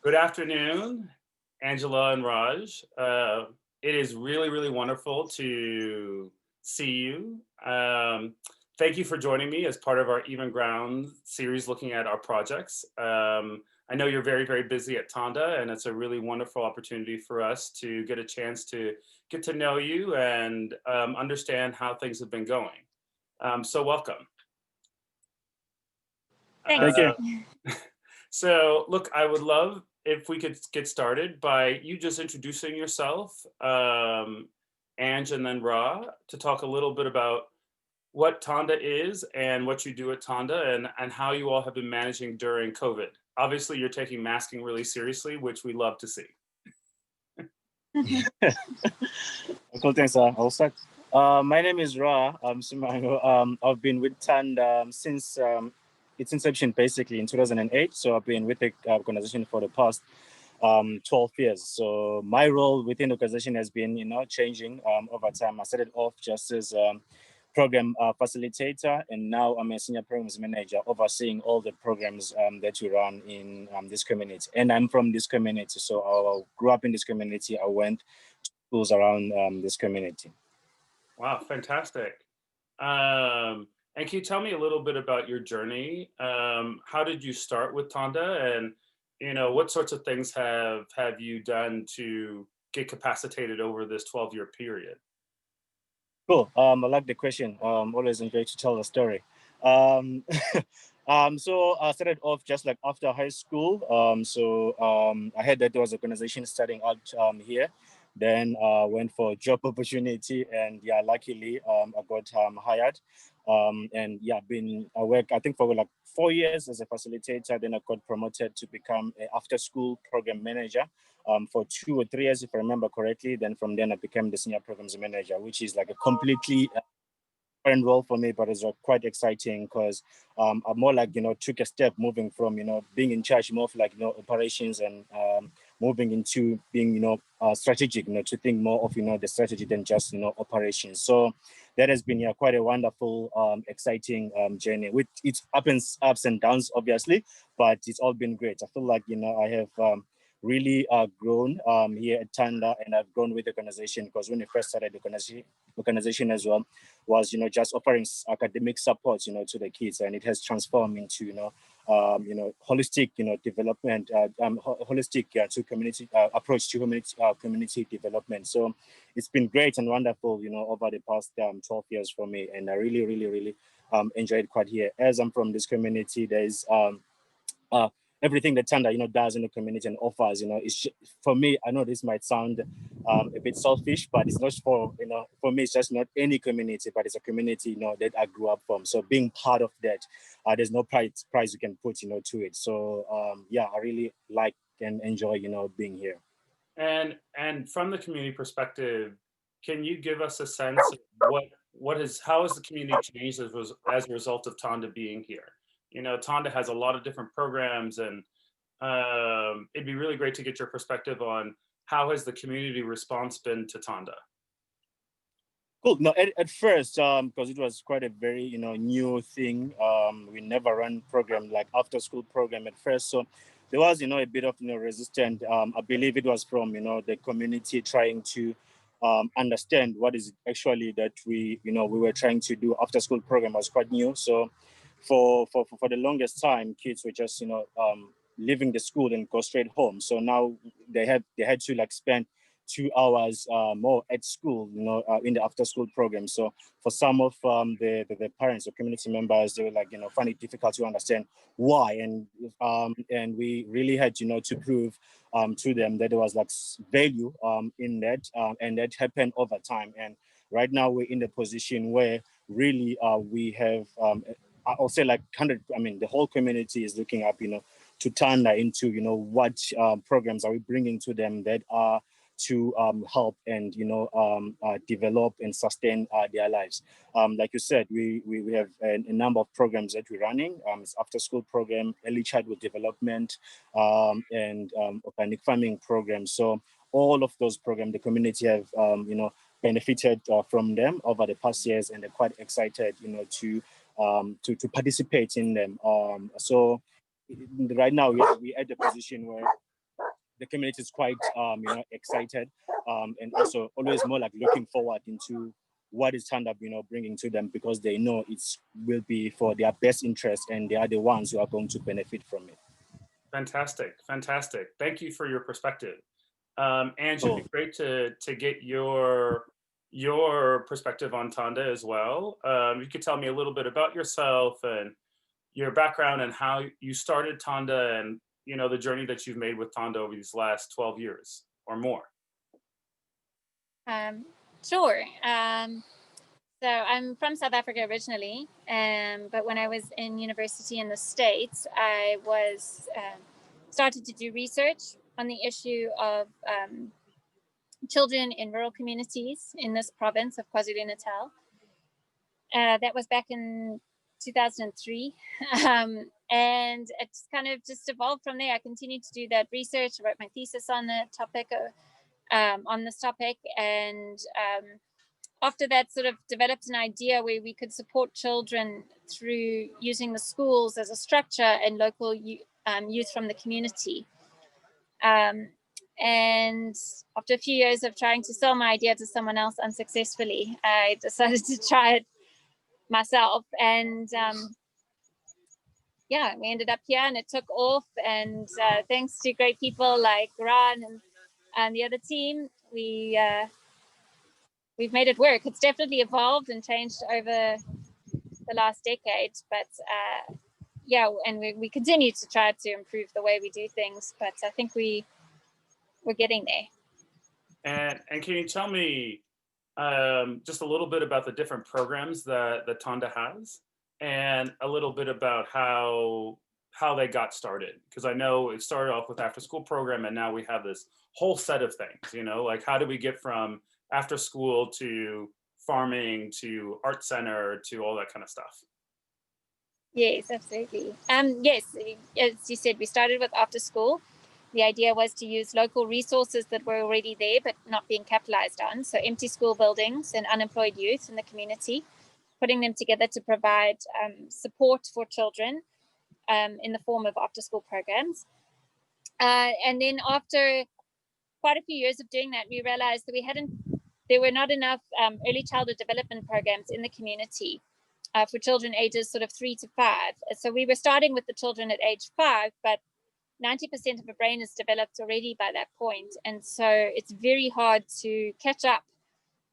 Good afternoon, Angela and Raj. It is really, really wonderful to see you. Thank you for joining me as part of our Even Ground series looking at our projects. I know you're very, very busy at Thanda, and it's a really wonderful opportunity for us to get a chance to get to know you and understand how things have been going. So welcome. Thank you. So, look, I would love if we could get started by you just introducing yourself, Ange, and then Ra, to talk a little bit about what Tonda is and what you do at Tonda and how you all have been managing during COVID. Obviously, you're taking masking really seriously, which we love to see. Cool, thanks. I'll start. My name is Ra. Sumango. I've been with Thanda since its inception, basically in 2008. So I've been with the organization for the past 12 years. So my role within the organization has been, changing over time. I started off just as program facilitator, and now I'm a senior programs manager overseeing all the programs that we run in this community. And I'm from this community, so I grew up in this community. I went to schools around this community. Wow, fantastic. And can you tell me a little bit about your journey? How did you start with Tonda, and what sorts of things have you done to get capacitated over this 12-year period? Cool. I like the question. Always enjoy to tell the story. Um, so I started off just like after high school. I heard that there was an organization starting out here. Then went for a job opportunity, and yeah, luckily I got hired. I worked I think for like 4 years as a facilitator. Then I got promoted to become an after-school program manager for 2 or 3 years, if I remember correctly. Then from then I became the senior programs manager, which is like a completely different role for me, but it's quite exciting because I more like took a step moving from being in charge more of like operations and moving into being strategic, to think more of the strategy than just operations. So that has been quite a wonderful exciting journey with its ups and downs obviously, but it's all been great. I feel like I have really grown here at Thanda, and I've grown with the organization because when we first started the organization as well was just offering academic support to the kids, and it has transformed into holistic development, holistic to community approach to community development. So it's been great and wonderful over the past 12 years for me, and I really enjoyed quite here. As I'm from this community, there's everything that Thanda does in the community and offers, for me, I know this might sound a bit selfish, but it's not for me, it's just not any community, but it's a community that I grew up from. So being part of that, there's no price you can put to it. So I really like and enjoy being here. And from the community perspective, can you give us a sense of how has the community changed as a result of Tonda being here? Tonda has a lot of different programs, and it'd be really great to get your perspective on how has the community response been to Tonda. Cool. No, at first, because it was quite a very new thing. We never run program like after school program at first, so there was a bit of resistance. I believe it was from the community trying to understand what is it actually that we were trying to do. After school program was quite new, so for the longest time, kids were just leaving the school and go straight home. So now they had to like spend 2 hours more at school, in the after school program. So for some of the parents or community members, they were like, find it difficult to understand why. And we really had, to prove to them that there was like value in that, and that happened over time. And right now we're in the position where really we have, I'll say like 100, the whole community is looking up, to turn that into, what programs are we bringing to them that are to help and develop and sustain their lives. Like you said, we have a number of programs that we're running. It's after school program, early childhood development, and organic farming programs. So all of those programs, the community have benefited from them over the past years, and they're quite excited to participate in them. So right now we're at the position where the community is quite excited, and also always more like looking forward into what is Thanda bringing to them, because they know it will be for their best interest and they are the ones who are going to benefit from it. Fantastic, fantastic. Thank you for your perspective. Ange, it'd Cool. be great to get your perspective on Thanda as well. You could tell me a little bit about yourself and your background and how you started Thanda, and the journey that you've made with Thanda over these last 12 years or more. Um, sure. So I'm from South Africa originally, but when I was in university in the States, I was started to do research on the issue of children in rural communities in this province of KwaZulu-Natal. That was back in 2003. And it's kind of just evolved from there. I continued to do that research. I wrote my thesis on the topic, on this topic. And after that, sort of developed an idea where we could support children through using the schools as a structure and local youth from the community. And after a few years of trying to sell my idea to someone else unsuccessfully, I decided to try it myself. And yeah, we ended up here and it took off. And thanks to great people like Ron and the other team, we've made it work. It's definitely evolved and changed over the last decade, but yeah, and we continue to try to improve the way we do things, but I think we're getting there. And can you tell me just a little bit about the different programs that Thanda has, and a little bit about how they got started? Because I know it started off with after school program, and now we have this whole set of things. Like how do we get from after school to farming to art center to all that kind of stuff? Yes, absolutely. Yes, as you said, we started with after school. The idea was to use local resources that were already there but not being capitalized on. So empty school buildings and unemployed youth in the community, putting them together to provide support for children in the form of after school programs. And then after quite a few years of doing that, we realized that there were not enough early childhood development programs in the community for children ages sort of 3 to 5. So we were starting with the children at age 5, but 90% of a brain is developed already by that point. And so it's very hard to catch up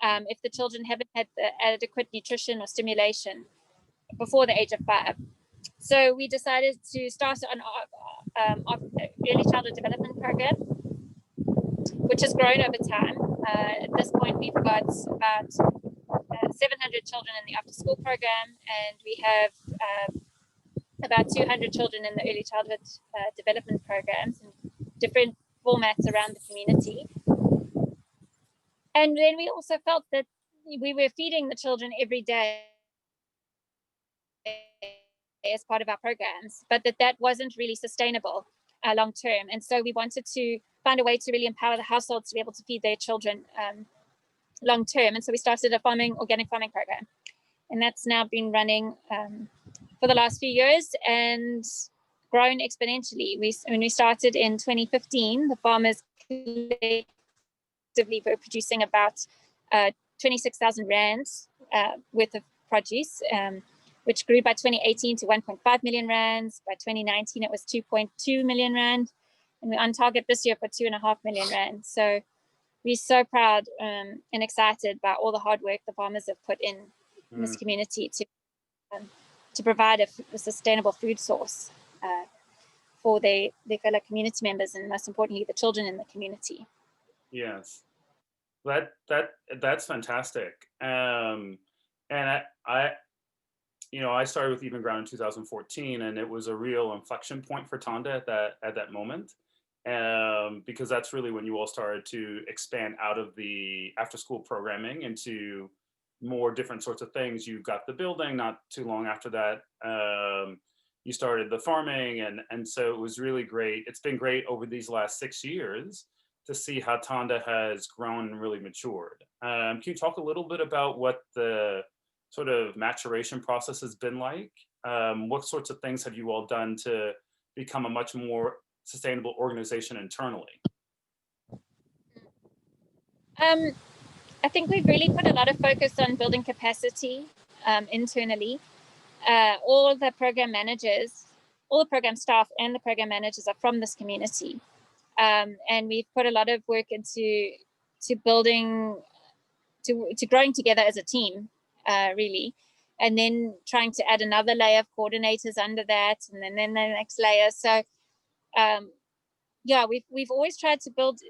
if the children haven't had the adequate nutrition or stimulation before the age of 5. So we decided to start an early childhood development program, which has grown over time. At this point, we've got about 700 children in the after school program, and we have about 200 children in the early childhood development programs in different formats around the community. And then we also felt that we were feeding the children every day as part of our programs, but that wasn't really sustainable long term. And so we wanted to find a way to really empower the households to be able to feed their children long term. And so we started a organic farming program. And that's now been running for the last few years and grown exponentially. When we started in 2015, the farmers collectively were producing about 26,000 rands worth of produce, which grew by 2018 to 1.5 million rands. By 2019, it was 2.2 million rand. And we're on target this year for 2.5 million rand. So we're so proud and excited by all the hard work the farmers have put in this community to provide a sustainable food source for their fellow community members, and most importantly, the children in the community. Yes, that's fantastic. And I started with Even Ground in 2014, and it was a real inflection point for Thanda at that moment, because that's really when you all started to expand out of the after school programming into more different sorts of things. You got the building not too long after that. You started the farming, and so it was really great. It's been great over these last 6 years to see how Thanda has grown and really matured. Can you talk a little bit about what the sort of maturation process has been like? What sorts of things have you all done to become a much more sustainable organization internally? I think we've really put a lot of focus on building capacity internally. All the program managers, all the program staff and the program managers are from this community. And we've put a lot of work into building, to growing together as a team, really. And then trying to add another layer of coordinators under that, and then the next layer. So yeah, we've always tried to build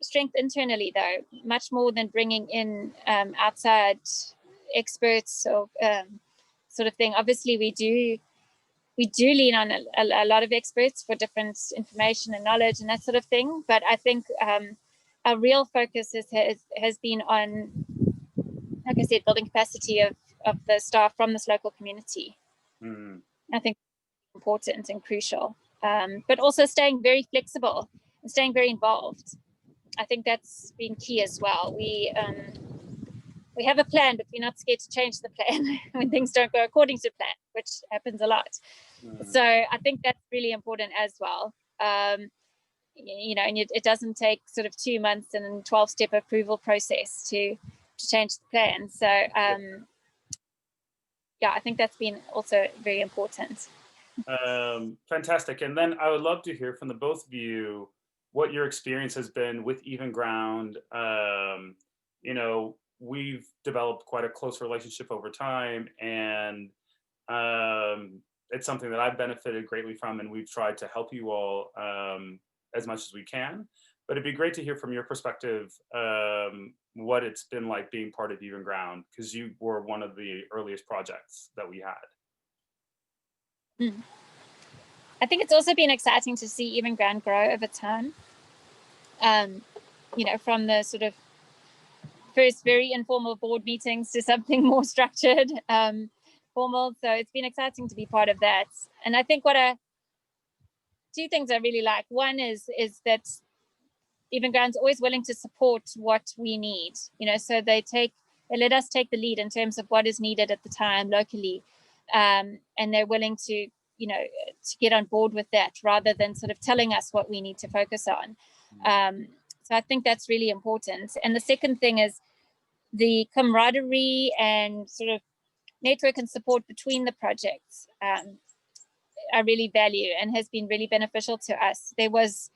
strength internally, though, much more than bringing in outside experts or sort of thing. Obviously, we do lean on a lot of experts for different information and knowledge and that sort of thing. But I think our real focus has been on, like I said, building capacity of the staff from this local community. Mm. I think important and crucial, but also staying very flexible and staying very involved. I think that's been key as well. We have a plan, but we're not scared to change the plan when things don't go according to plan, which happens a lot. So I think that's really important as well. You know, and it doesn't take sort of 2 months and 12-step approval process to change the plan. So yeah, I think that's been also very important. Fantastic. And then I would love to hear from the both of you what your experience has been with Even Ground. You know, we've developed quite a close relationship over time, and it's something that I've benefited greatly from, and we've tried to help you all as much as we can. But it'd be great to hear from your perspective what it's been like being part of Even Ground, because you were one of the earliest projects that we had. I think it's also been exciting to see Even Ground grow over time. You know, from the sort of first very informal board meetings to something more structured, formal. So it's been exciting to be part of that. And I think two things I really like. One is that Even Ground's always willing to support what we need. You know, so they let us take the lead in terms of what is needed at the time locally, and they're willing to, you know, to get on board with that rather than sort of telling us what we need to focus on. So I think that's really important. And the second thing is the camaraderie and sort of network and support between the projects. I really value and has been really beneficial to us. There was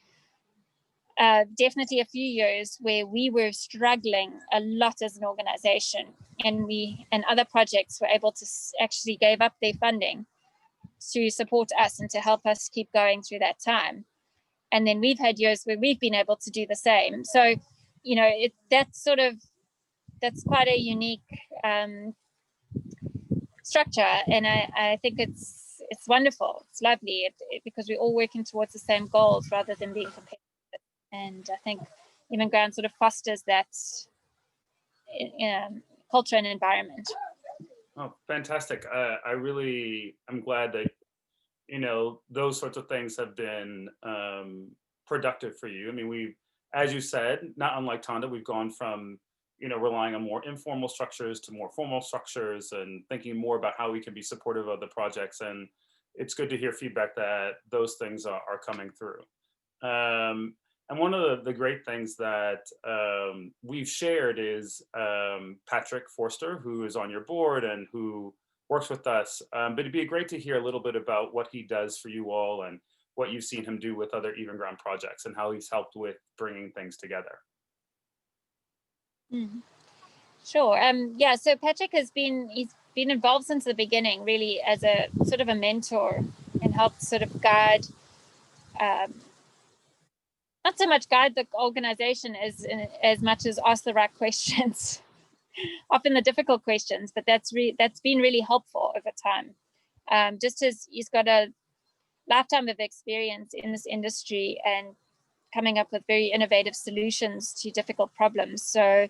definitely a few years where we were struggling a lot as an organization, and other projects were able to actually gave up their funding to support us and to help us keep going through that time. And then we've had years where we've been able to do the same. So, you know, that's quite a unique structure, and I think it's wonderful. It's lovely because we're all working towards the same goals rather than being competitive. And I think Even Ground sort of fosters that culture and environment. Oh, fantastic. I'm glad that, you know, those sorts of things have been productive for you. I mean, as you said, not unlike Thanda, we've gone from, you know, relying on more informal structures to more formal structures and thinking more about how we can be supportive of the projects. And it's good to hear feedback that those things are coming through. And one of the great things that we've shared is Patrick Forster, who is on your board and who works with us. But it'd be great to hear a little bit about what he does for you all and what you've seen him do with other Even Ground projects and how he's helped with bringing things together. Sure. Yeah, so Patrick he's been involved since the beginning, really, as a sort of a mentor, and helped sort of guide, not so much guide the organization as much as ask the right questions, often the difficult questions, but that's been really helpful over time. Just as he's got a lifetime of experience in this industry and coming up with very innovative solutions to difficult problems. So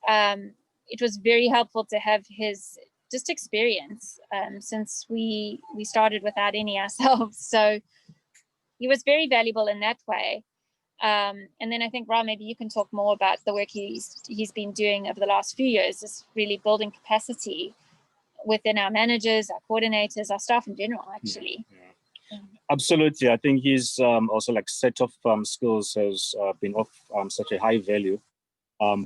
it was very helpful to have his just experience since we started without any ourselves. So he was very valuable in that way. And then I think, Ra, maybe you can talk more about the work he's been doing over the last few years, is really building capacity within our managers, our coordinators, our staff in general, actually. Yeah. Absolutely. I think his also like set of skills has been of such a high value.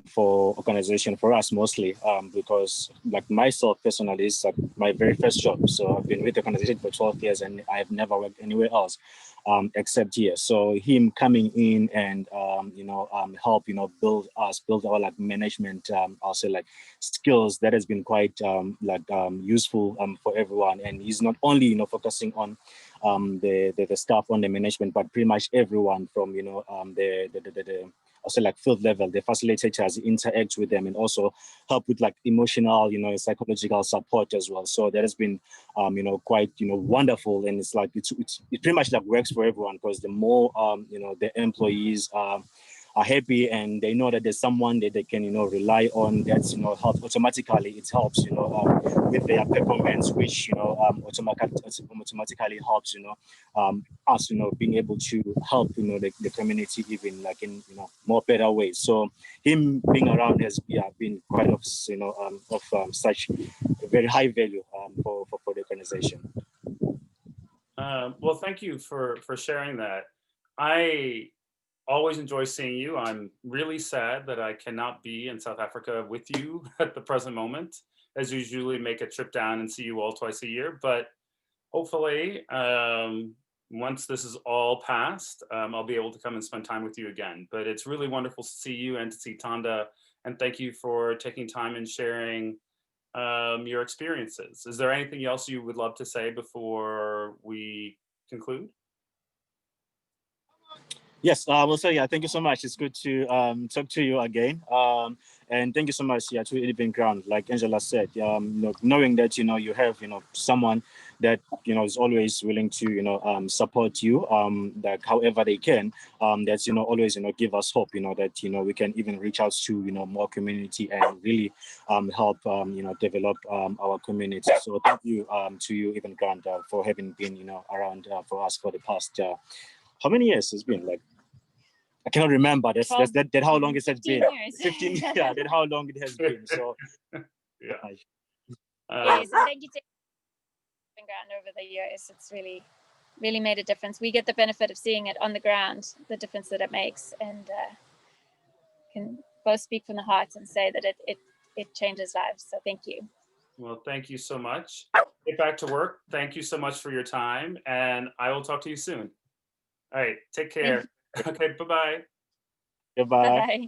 for organization for us mostly, because like myself personally, it's like my very first job. So I've been with the organization for 12 years and I've never worked anywhere else except here. So him coming in and help build our like management also like skills, that has been quite useful for everyone. And he's not only focusing on the staff on the management, but pretty much everyone from the also like field level, the facilitators interact with them and also help with like emotional, psychological support as well. So that has been, quite, wonderful. And it's like, it pretty much like works for everyone, because the more, the employees are happy and they know that there's someone that they can, rely on, that's, helps automatically, it helps, with their performance, which, automatically helps, us, being able to help, the community even like in, more better ways. So him being around has been quite of, such a very high value for the organization. Well, thank you for sharing that. I always enjoy seeing you. I'm really sad that I cannot be in South Africa with you at the present moment, as usually make a trip down and see you all twice a year. But hopefully, once this is all past, I'll be able to come and spend time with you again. But it's really wonderful to see you and to see Thanda. And thank you for taking time and sharing your experiences. Is there anything else you would love to say before we conclude? Yes, well, so yeah, thank you so much. It's good to talk to you again. And thank you so much, to Even Ground. Like Angela said, knowing that you have someone that is always willing to support you, like however they can. That's always give us hope. That we can even reach out to more community and really help develop our community. So thank you to you, Even Ground, for having been around for us for the past. How many years it's been? Like, I cannot remember. That's how long it has been. Years. 15 years. Yeah, that's how long it has been. So Yeah. Yes, and thank you to ground over the years. It's really made a difference. We get the benefit of seeing it on the ground, the difference that it makes, and can both speak from the heart and say that it changes lives. So thank you. Well, thank you so much. Get back to work. Thank you so much for your time, and I will talk to you soon. All right, take care. Okay, bye-bye. goodbye. Bye.